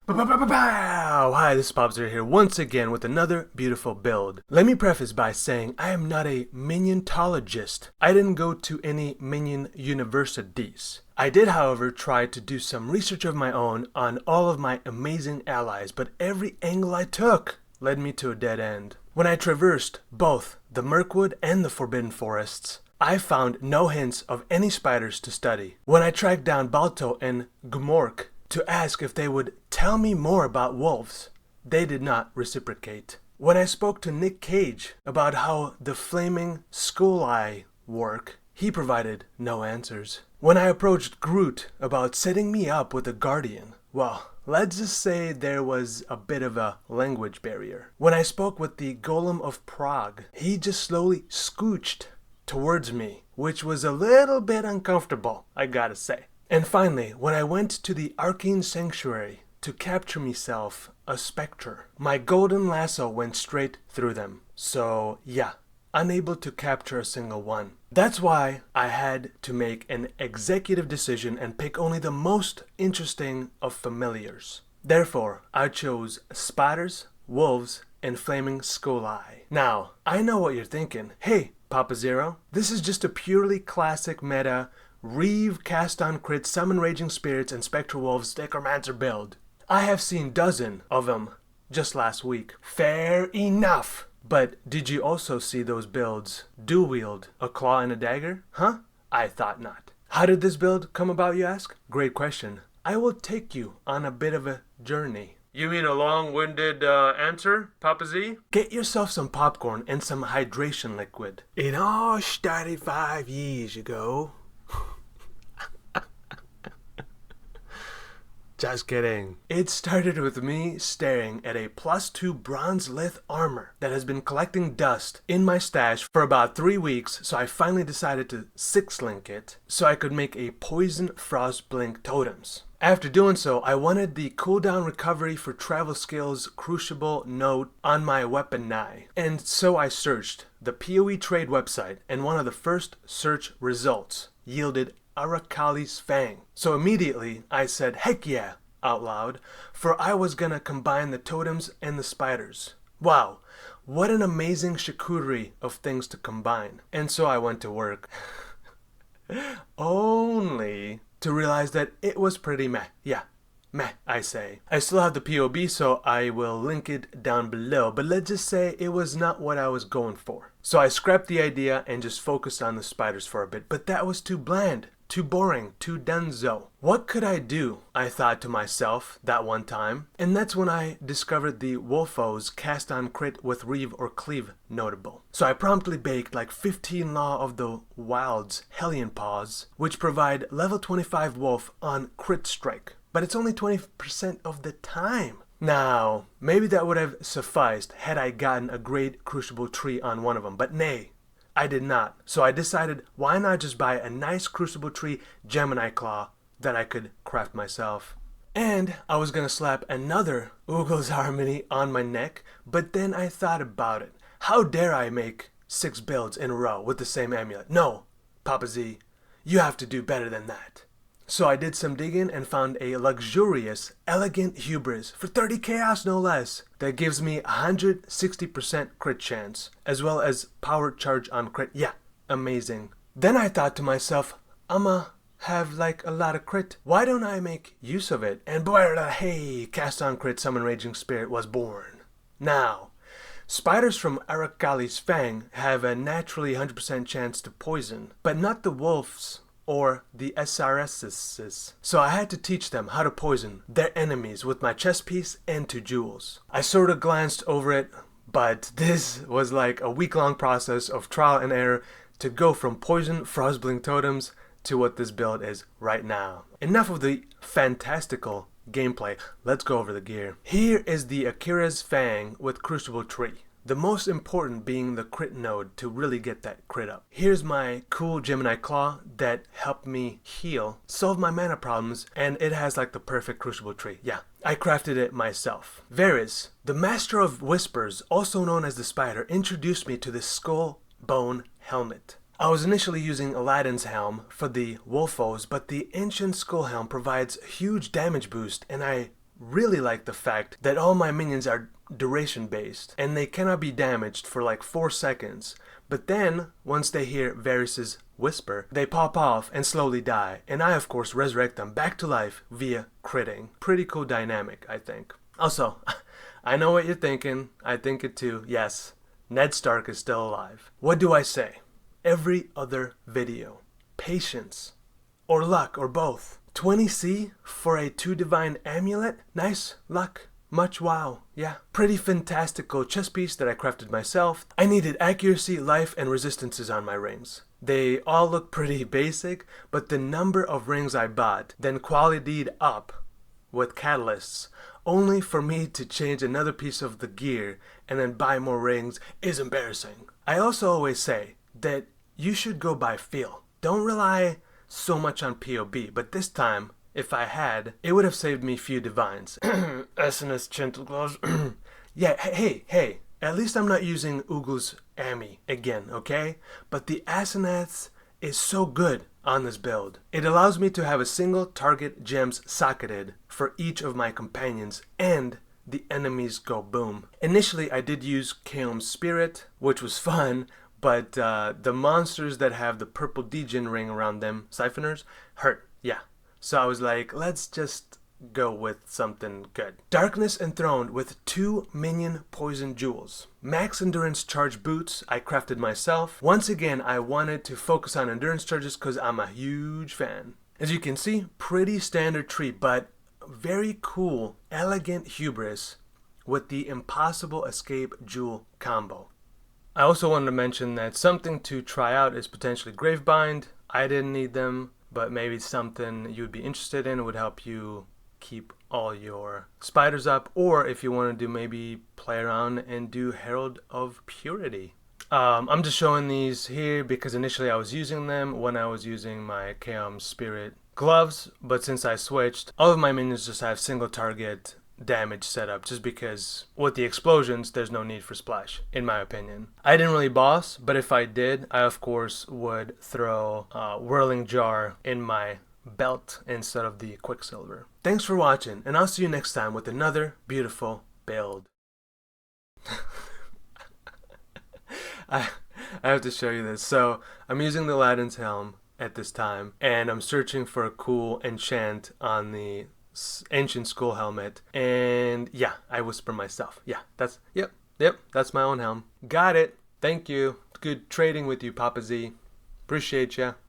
Bow! Hi, this is Popzero here once again with another beautiful build. Let me preface by saying I am not a miniontologist. I didn't go to any minion universities. I did, however, try to do some research of my own on all of my amazing allies, but every angle I took led me to a dead end. When I traversed both the Mirkwood and the Forbidden Forests, I found no hints of any spiders to study. When I tracked down Balto and Gmork to ask if they would tell me more about wolves, they did not reciprocate. When I spoke to Nick Cage about how the flaming skull eye work, he provided no answers. When I approached Groot about setting me up with a guardian, well, let's just say there was a bit of a language barrier. When I spoke with the Golem of Prague, he just slowly scooched towards me, which was a little bit uncomfortable, I gotta say. And finally, when I went to the Arcane Sanctuary to capture myself a Spectral, my golden lasso went straight through them. So yeah, unable to capture a single one. That's why I had to make an executive decision and pick only the most interesting of familiars. Therefore, I chose spiders, wolves, and flaming skull eye. Now, I know what you're thinking. Hey, Popzero, this is just a purely classic meta Reave cast on crit summon raging spirits and spectral wolves necromancer build. I have seen dozen of them just last week. Fair enough. But did you also see those builds dual wield a claw and a dagger? Huh? I thought not. How did this build come about, you ask? Great question. I will take you on a bit of a journey. You mean a long-winded answer, Papa Z? Get yourself some popcorn and some hydration liquid. It all started 5 years ago. Just kidding. It started with me staring at a +2 bronze lith armor that has been collecting dust in my stash for about 3 weeks, so I finally decided to 6-link it so I could make a poison frost blink totems. After doing so, I wanted the cooldown recovery for travel skills crucible note on my weapon nigh, and so I searched the PoE trade website, and one of the first search results yielded Arakali's Fang. So immediately I said heck yeah out loud, for I was gonna combine the totems and the spiders. Wow, what an amazing charcuterie of things to combine. And so I went to work. Only to realize that it was pretty meh. Yeah, meh, I say. I still have the POB, so I will link it down below, but let's just say it was not what I was going for. So I scrapped the idea and just focused on the spiders for a bit, but that was too bland. Too boring, too dunzo. What could I do? I thought to myself that one time, and that's when I discovered the Wolfos cast on crit with Reave or Cleave notable. So I promptly baked like 15 Law of the Wild's Hellion Paws, which provide level 25 Wolf on crit strike, but it's only 20% of the time. Now, maybe that would have sufficed had I gotten a great crucible tree on one of them, but nay. I did not, so I decided why not just buy a nice crucible tree Gemini claw that I could craft myself. And I was gonna slap another Ugel's Harmony on my neck, but then I thought about it. How dare I make 6 builds in a row with the same amulet? No, Papa Z, you have to do better than that. So I did some digging and found a luxurious, elegant hubris for 30 chaos no less that gives me 160% crit chance, as well as power charge on crit. Yeah, amazing. Then I thought to myself, I'ma have like a lot of crit. Why don't I make use of it? And boy, hey, cast on crit summon raging spirit was born. Now, spiders from Arakali's Fang have a naturally 100% chance to poison, but not the wolves or the SRSs. So I had to teach them how to poison their enemies with my chess piece and 2 jewels. I sort of glanced over it, but this was like a week-long process of trial and error to go from poison frostblink totems to what this build is right now. Enough of the fantastical gameplay, let's go over the gear. Here is the Akira's Fang with Crucible Tree. The most important being the crit node to really get that crit up. Here's my cool Gemini Claw that helped me heal, solve my mana problems, and it has like the perfect crucible tree. Yeah, I crafted it myself. Varys, the Master of Whispers, also known as the Spider, introduced me to this skull bone helmet. I was initially using Aladdin's helm for the Wolfos, but the Ancient Skull Helm provides huge damage boost, and I really like the fact that all my minions are duration based and they cannot be damaged for like 4 seconds. But then, once they hear Varys' whisper, they pop off and slowly die, and I of course resurrect them back to life via critting. Pretty cool dynamic, I think. Also, I know what you're thinking, I think it too, yes, Ned Stark is still alive. What do I say? Every other video. Patience. Or luck, or both. 20C for a 2 divine amulet? Nice luck. Much wow, yeah. Pretty fantastical chess piece that I crafted myself. I needed accuracy, life, and resistances on my rings. They all look pretty basic, but the number of rings I bought, then quality'd up with catalysts, only for me to change another piece of the gear and then buy more rings, is embarrassing. I also always say that you should go by feel. Don't rely so much on POB, but this time, if I had, it would have saved me few divines. SNS gentle gloves. Yeah, hey, at least I'm not using Ugl's Ami again, okay? But the Asenaths is so good on this build. It allows me to have a single target gems socketed for each of my companions, and the enemies go boom. Initially, I did use Kaom's Spirit, which was fun, but the monsters that have the purple degen ring around them, Siphoners, hurt, yeah. So I was like, let's just go with something good. Darkness Enthroned with 2 minion poison jewels. Max endurance charge boots I crafted myself. Once again, I wanted to focus on endurance charges because I'm a huge fan. As you can see, pretty standard tree, but very cool, elegant hubris with the impossible escape jewel combo. I also wanted to mention that something to try out is potentially Gravebind. I didn't need them, but maybe something you'd be interested in would help you keep all your spiders up, or if you want to do maybe play around and do Herald of Purity. I'm just showing these here because initially I was using them when I was using my Kaom's Spirit gloves, but since I switched, all of my minions just have single target damage setup, just because with the explosions there's no need for splash, in my opinion. I didn't really boss, but if I did, I of course would throw Whirling Jar in my belt instead of the Quicksilver. Thanks for watching, and I'll see you next time with another beautiful build. I have to show you this. So I'm using the Aladdin's Helm at this time, and I'm searching for a cool enchant on the Ancient School helmet, and yeah, I whisper myself. Yeah, that's yep, that's my own helm. Got it. Thank you. Good trading with you, Papa Z. Appreciate ya.